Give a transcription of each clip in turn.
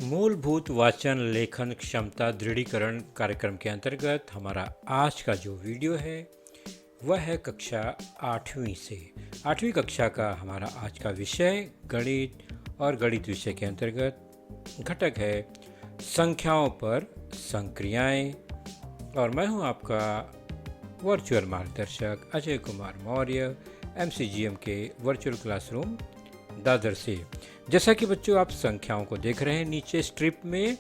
मूलभूत वाचन लेखन क्षमता दृढ़ीकरण कार्यक्रम के अंतर्गत हमारा आज का जो वीडियो है वह है कक्षा 8वीं से 8वीं कक्षा का हमारा आज का विषय गणित और गणित विषय के अंतर्गत घटक है संख्याओं पर संक्रियाएं। और मैं हूं आपका वर्चुअल मार्गदर्शक अजय कुमार मौर्य MCGM के वर्चुअल क्लासरूम दादर से। जैसा कि बच्चों आप संख्याओं को देख रहे हैं नीचे स्ट्रिप में,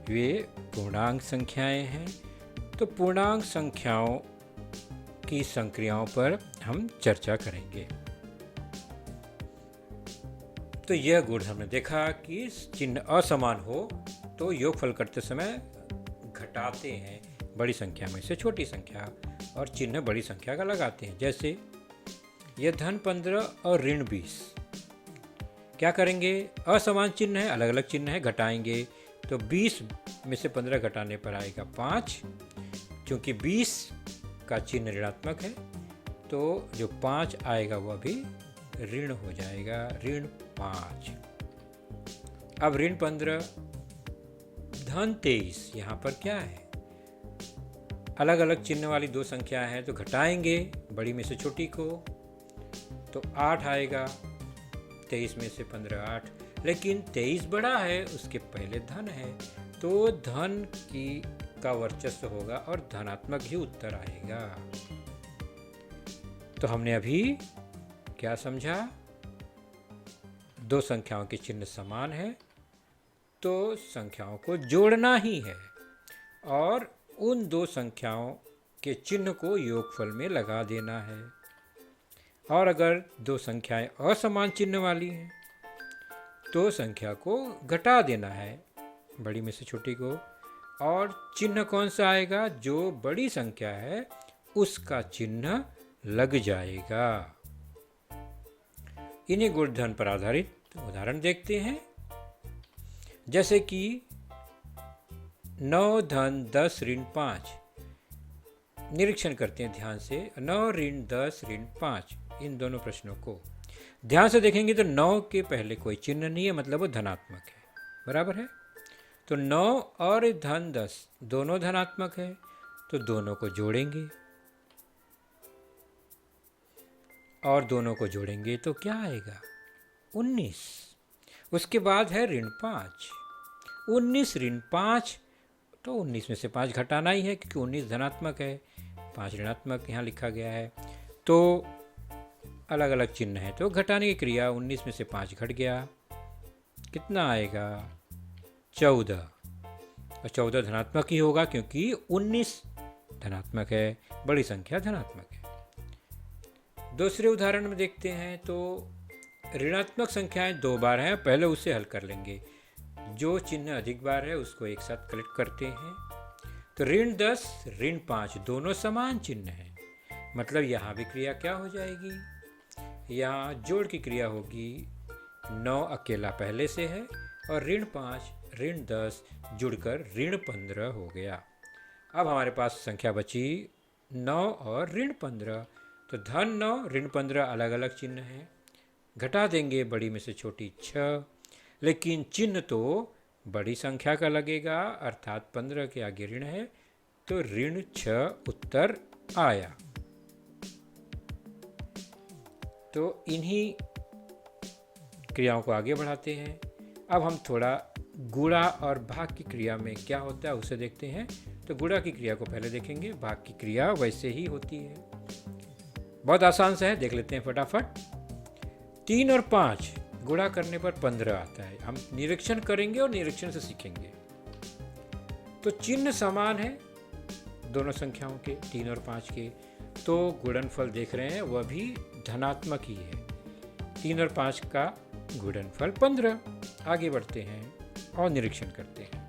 वे पूर्णांक संख्याएं हैं। तो पूर्णांक संख्याओं की संक्रियाओं पर हम चर्चा करेंगे। तो यह गुण हमने देखा कि चिन्ह असमान हो तो योगफल करते समय घटाते हैं बड़ी संख्या में से छोटी संख्या और चिन्ह बड़ी संख्या का लगाते हैं। जैसे यह धन 15 और ऋण 20, क्या करेंगे? असमान चिन्ह है, अलग अलग चिन्ह है, घटाएंगे तो 20 में से 15 घटाने पर आएगा 5। क्योंकि 20 का चिन्ह ऋणात्मक है तो जो 5 आएगा वह भी ऋण हो जाएगा, ऋण 5। अब ऋण 15 धन 23, यहाँ पर क्या है? अलग अलग चिन्ह वाली दो संख्या है तो घटाएंगे बड़ी में से छोटी को तो 8 आएगा। 23 में से 15 8, लेकिन 23 बड़ा है, उसके पहले धन है तो धन का वर्चस्व होगा और धनात्मक ही उत्तर आएगा। तो हमने अभी क्या समझा? दो संख्याओं के चिन्ह समान है तो संख्याओं को जोड़ना ही है और उन दो संख्याओं के चिन्ह को योगफल में लगा देना है। और अगर दो संख्याएं असमान चिन्ह वाली हैं तो संख्या को घटा देना है बड़ी में से छोटी को, और चिन्ह कौन सा आएगा? जो बड़ी संख्या है उसका चिन्ह लग जाएगा। इन्हीं गुणधर्म पर आधारित उदाहरण देखते हैं। जैसे कि 9 धन 10 ऋण 5। निरीक्षण करते हैं ध्यान से। 9 ऋण 10 ऋण 5, इन दोनों प्रश्नों को ध्यान से देखेंगे तो 9 के पहले कोई चिन्ह नहीं है, मतलब वो धनात्मक है, बराबर है। तो 9 और धन 10 दोनों धनात्मक है तो दोनों को जोड़ेंगे और दोनों को जोड़ेंगे तो क्या आएगा? 19। उसके बाद है ऋण 5। 19 ऋण 5, तो 19 में से 5 घटाना ही है क्योंकि 19 धनात्मक है, 5 ऋणात्मक यहाँ लिखा गया है। तो अलग अलग चिन्ह है तो घटाने की क्रिया, 19 में से 5 घट गया, कितना आएगा? 14। और 14 धनात्मक ही होगा क्योंकि 19 धनात्मक है, बड़ी संख्या धनात्मक है। दूसरे उदाहरण में देखते हैं तो ऋणात्मक संख्याएं 2 बार हैं, पहले उसे हल कर लेंगे। जो चिन्ह अधिक बार है उसको एक साथ कलेक्ट करते हैं। तो ऋण 10 ऋण 5 दोनों समान चिन्ह हैं, मतलब यहाँ भी क्रिया क्या हो जाएगी? यहाँ जोड़ की क्रिया होगी। 9 अकेला पहले से है और ऋण 5 ऋण 10 जुड़कर ऋण 15 हो गया। अब हमारे पास संख्या बची 9 और ऋण 15। तो धन 9 ऋण 15 अलग अलग चिन्ह हैं, घटा देंगे बड़ी में से छोटी 6, लेकिन चिन्ह तो बड़ी संख्या का लगेगा, अर्थात 15 के आगे ऋण है तो ऋण 6 उत्तर आया। तो इन्हीं क्रियाओं को आगे बढ़ाते हैं। अब हम थोड़ा गुणा और भाग की क्रिया में क्या होता है उसे देखते हैं। तो गुणा की क्रिया को पहले देखेंगे, भाग की क्रिया वैसे ही होती है, बहुत आसान सा है, देख लेते हैं फटाफट। 3 और 5 गुणा करने पर 15 आता है। हम निरीक्षण करेंगे और निरीक्षण से सीखेंगे। तो चिन्ह समान है दोनों संख्याओं के, 3 और 5 के, तो गुणनफल देख रहे हैं वह भी धनात्मक ही है। 3 और 5 का गुणनफल 15। आगे बढ़ते हैं और निरीक्षण करते हैं।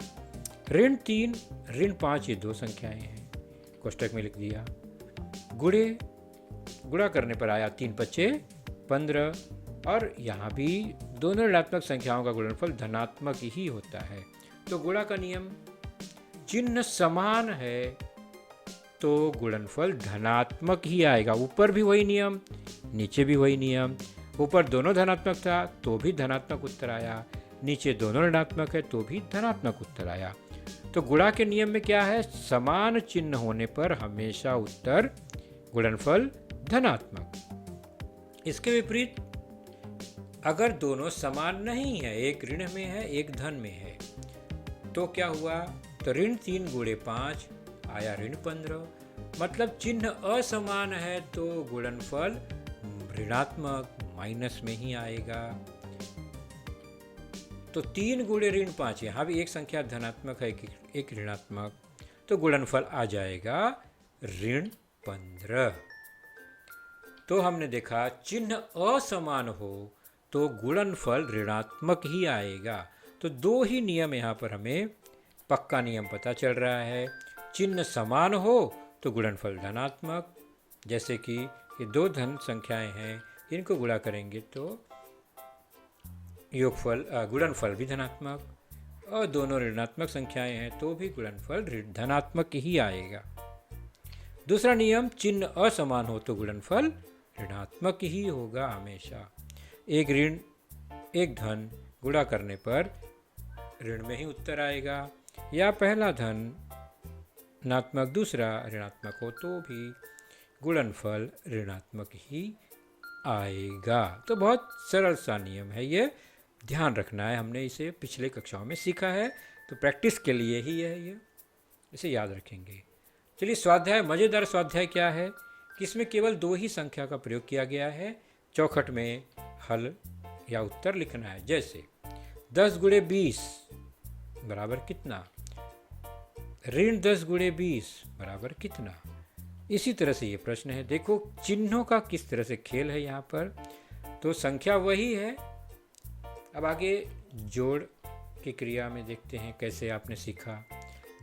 ऋण 3 ऋण 5 ये दो संख्याएं हैं, कोष्टक में लिख दिया। गुणा करने पर आया 3 पच्चे 15, और यहाँ भी दोनों ऋणात्मक संख्याओं का गुणनफल धनात्मक ही होता है। तो गुणा का नियम, चिन्ह समान है तो गुणनफल धनात्मक ही आएगा। ऊपर भी वही नियम, नीचे भी वही नियम। ऊपर दोनों धनात्मक था तो भी धनात्मक उत्तर आया, नीचे दोनों ऋणात्मक है तो भी धनात्मक उत्तर आया। तो गुणा के नियम में क्या है, समान चिन्ह होने पर हमेशा उत्तर गुणनफल धनात्मक। इसके विपरीत अगर दोनों समान नहीं है, एक ऋण में है एक धन में है, तो क्या हुआ, तो ऋण 3 गुणे 5 आया ऋण 15। मतलब चिन्ह असमान है तो गुणनफल ऋणात्मक माइनस में ही आएगा। तो 3 गुणे ऋण 5, यहाँ भी एक संख्या धनात्मक है एक ऋणात्मक, तो गुणनफल आ जाएगा ऋण 15। तो हमने देखा चिन्ह असमान हो तो गुणनफल ऋणात्मक ही आएगा। तो 2 ही नियम यहाँ पर हमें पक्का नियम पता चल रहा है। चिन्ह समान हो तो गुणनफल धनात्मक, जैसे कि ये 2 धन संख्याएं हैं, इनको गुणा करेंगे तो योगफल गुणनफल भी धनात्मक, और दोनों ऋणात्मक संख्याएं हैं तो भी गुणनफल धनात्मक ही आएगा। दूसरा नियम, चिन्ह असमान हो तो गुणनफल ऋणात्मक ही होगा हमेशा। एक ऋण एक धन गुणा करने पर ऋण में ही उत्तर आएगा, या पहला धन ऋणात्मक दूसरा ऋणात्मक हो तो भी गुणनफल ऋणात्मक ही आएगा। तो बहुत सरल सा नियम है, ये ध्यान रखना है, हमने इसे पिछले कक्षाओं में सीखा है, तो प्रैक्टिस के लिए ही है ये, इसे याद रखेंगे। चलिए स्वाध्याय, मज़ेदार स्वाध्याय क्या है कि इसमें केवल 2 ही संख्या का प्रयोग किया गया है। चौखट में हल या उत्तर लिखना है, जैसे 10 गुणे 20 बराबर कितना, ऋण 10 गुणे 20 बराबर कितना। इसी तरह से ये प्रश्न है। देखो चिन्हों का किस तरह से खेल है यहाँ पर, तो संख्या वही है। अब आगे जोड़ की क्रिया में देखते हैं कैसे आपने सीखा।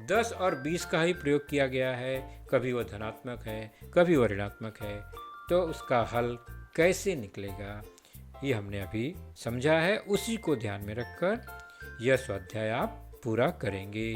10 और 20 का ही प्रयोग किया गया है, कभी वह धनात्मक है कभी वह ऋणात्मक है, तो उसका हल कैसे निकलेगा ये हमने अभी समझा है। उसी को ध्यान में रखकर यह स्वाध्याय आप पूरा करेंगे।